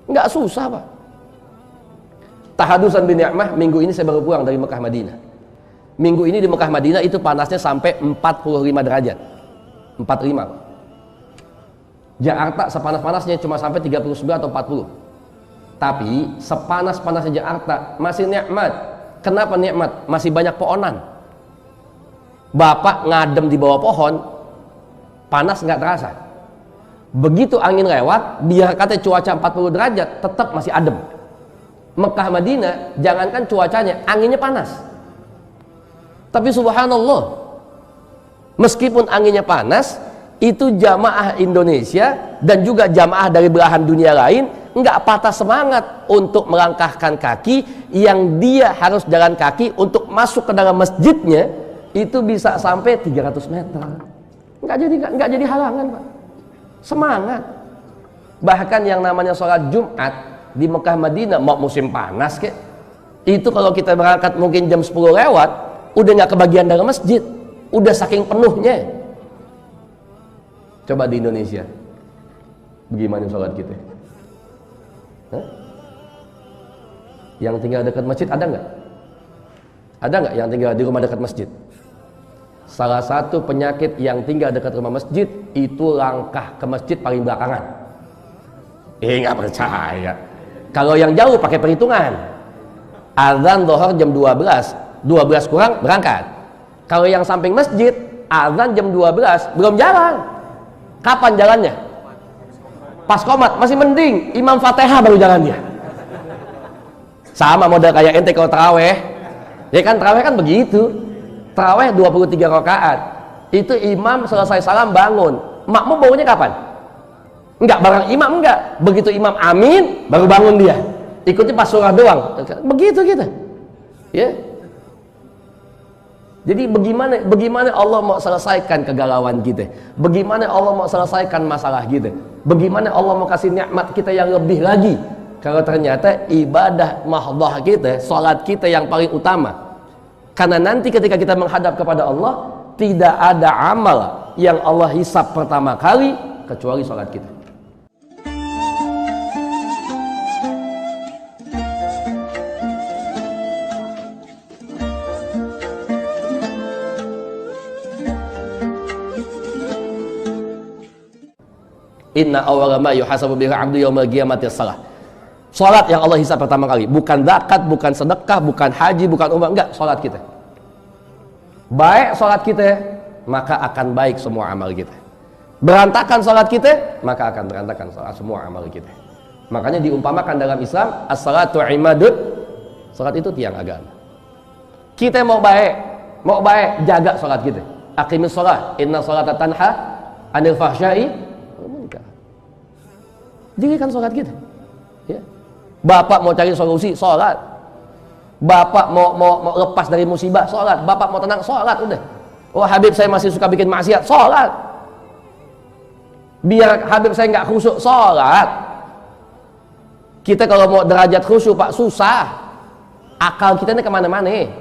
Nggak susah Pak. Tahadusan bin ni'mah, minggu ini saya baru pulang dari Mekah Madinah. Minggu ini di Mekah Madinah itu panasnya sampai 45 derajat. 45 Pak. Jakarta sepanas-panasnya cuma sampai 39 atau 40. Tapi sepanas-panasnya Jakarta masih nikmat. Kenapa nikmat? Masih banyak pohonan. Bapak ngadem di bawah pohon, panas nggak terasa. Begitu angin lewat, biar kata cuaca 40 derajat, tetap masih adem. Mekah Madinah, jangankan cuacanya, anginnya panas. Tapi subhanallah, meskipun anginnya panas, itu jamaah Indonesia dan juga jamaah dari belahan dunia lain nggak patah semangat untuk melangkahkan kaki yang dia harus jalan kaki untuk masuk ke dalam masjidnya itu bisa sampai 300 meter. Nggak jadi halangan Pak. Semangat. Bahkan yang namanya sholat Jumat di Mekah Madinah mau musim panas kek, itu kalau kita berangkat mungkin jam 10 lewat udah nggak kebagian dalam masjid, udah saking penuhnya. Coba di Indonesia bagaimana sholat kita? Hah? Yang tinggal dekat masjid ada nggak? Ada nggak yang tinggal di rumah dekat masjid? Salah satu penyakit yang tinggal dekat rumah masjid itu langkah ke masjid paling belakangan. Nggak percaya. Kalau yang jauh pakai perhitungan. Azan zuhur jam 12, 12 kurang berangkat. Kalau yang samping masjid, azan jam 12 belum jalan. Kapan jalannya? Pas qomat, masih mending Imam Fatihah baru jalan dia. Sama model kayak ente kalau taraweh. Ya kan taraweh kan begitu. Taraweh 23 rakaat. Itu imam selesai salam bangun. Makmum bangunnya kapan? Enggak bareng imam, enggak. Begitu imam amin baru bangun dia. Ikutnya pas surah doang. Begitu kita. Ya. Jadi bagaimana Allah mau selesaikan kegalauan kita? Bagaimana Allah mau selesaikan masalah kita? Bagaimana Allah mau kasih nikmat kita yang lebih lagi? Kalau ternyata ibadah mahdhah kita, salat kita yang paling utama. Karena nanti ketika kita menghadap kepada Allah, tidak ada amal yang Allah hisab pertama kali kecuali salat kita. Inna awwala ma yuhasabu bihi 'abdu yaumil qiyamati shalah. Salat yang Allah hisab pertama kali, bukan zakat, bukan sedekah, bukan haji, bukan umrah, enggak, salat kita. Baik salat kita, maka akan baik semua amal kita. Berantakan salat kita, maka akan berantakan semua amal kita. Makanya diumpamakan dalam Islam, as-salatu imadud. Salat itu tiang agama. Kita mau baik, jaga salat kita. Aqimis shalah, inna sholata tanha 'anil fahsya'i wal munkar. Dirikan salat kita. Ya. Bapak mau cari solusi, sholat. Bapak mau lepas dari musibah, sholat. Bapak mau tenang, sholat udah. Oh Habib saya masih suka bikin maksiat, sholat. Biar Habib saya nggak khusyuk, sholat. Kita kalau mau derajat khusyuk Pak susah. Akal kita ini kemana-mana.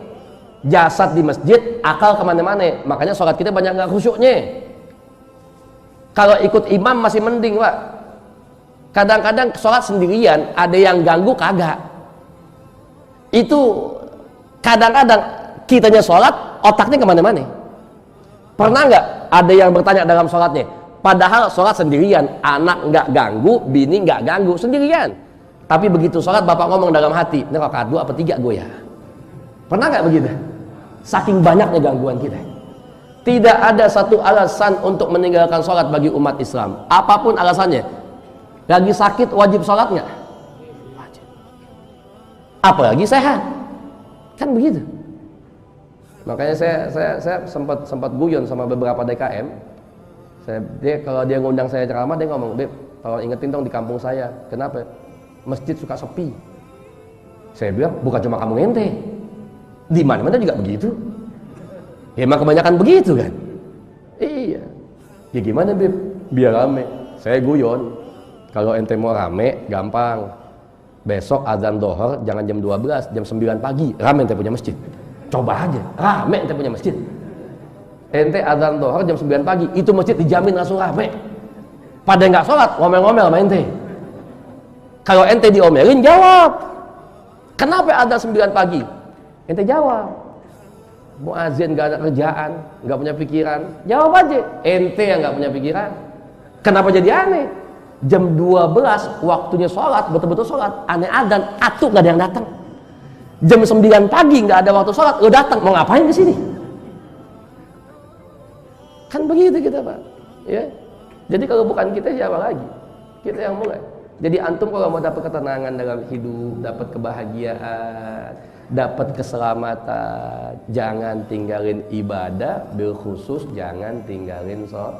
Jasad di masjid, akal kemana-mana. Makanya sholat kita banyak nggak khusyuknya. Kalau ikut imam masih mending Pak. Kadang-kadang sholat sendirian ada yang ganggu kagak. Itu kadang-kadang kitanya sholat otaknya kemana-mana. Pernah nggak ada yang bertanya dalam sholatnya? Padahal sholat sendirian, anak nggak ganggu, bini nggak ganggu, sendirian. Tapi begitu sholat bapak ngomong dalam hati, ini rakaat 2 apa 3 gue ya? Pernah nggak begitu? Saking banyaknya gangguan kita. Tidak ada satu alasan untuk meninggalkan sholat bagi umat Islam. Apapun alasannya. Lagi sakit wajib sholat nggak? Wajib. Apalagi sehat, kan begitu. Makanya saya sempat guyon sama beberapa DKM. Kalau dia ngundang saya ceramah, dia ngomong, Beb, kalau ingetin dong di kampung saya, kenapa? Masjid suka sepi. Saya bilang, bukan cuma kamu ente, di mana-mana juga begitu. Ya emang kebanyakan begitu kan? Iya. Ya gimana Beb? Biar rame. Saya guyon. Kalau ente mau rame, gampang. Besok azan dohor jangan jam 12, jam 9 pagi. Rame ente punya masjid. Coba aja, rame ente punya masjid. Ente azan dohor jam 9 pagi, itu masjid dijamin langsung rame. Pada nggak sholat, ngomel-ngomel sama ente. Kalau ente diomelin, jawab. Kenapa ada 9 pagi? Ente jawab. Muazin gak ada kerjaan, gak punya pikiran, jawab aja. Ente yang gak punya pikiran. Kenapa jadi aneh? Jam 12 waktunya sholat, betul-betul sholat, aneh adzan, atuk gak ada yang datang. Jam 9 pagi gak ada waktu sholat, lo datang, mau ngapain ke sini? Kan begitu kita, Pak. Ya. Jadi kalau bukan kita, siapa lagi? Kita yang mulai. Jadi antum kalau mau dapat ketenangan dalam hidup, dapat kebahagiaan, dapat keselamatan, jangan tinggalin ibadah, bil khusus jangan tinggalin sholat.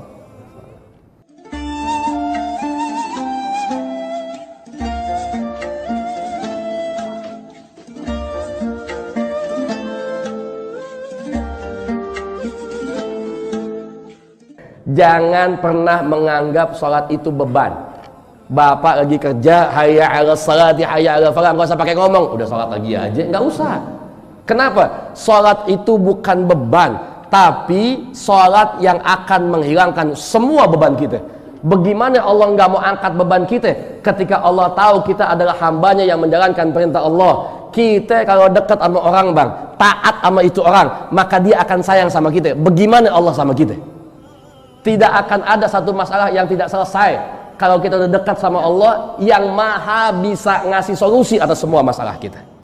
Jangan pernah menganggap sholat itu beban. Bapak lagi kerja, hayya 'alas sholati, hayya 'alal falah, nggak usah pakai ngomong, udah sholat lagi aja, nggak usah. Kenapa? Sholat itu bukan beban, tapi sholat yang akan menghilangkan semua beban kita. Bagaimana Allah nggak mau angkat beban kita ketika Allah tahu kita adalah hambanya yang menjalankan perintah Allah. Kita kalau dekat sama orang, bang, taat sama itu orang, maka dia akan sayang sama kita. Bagaimana Allah sama kita? Tidak akan ada satu masalah yang tidak selesai kalau kita udah dekat sama Allah yang maha bisa ngasih solusi atas semua masalah kita.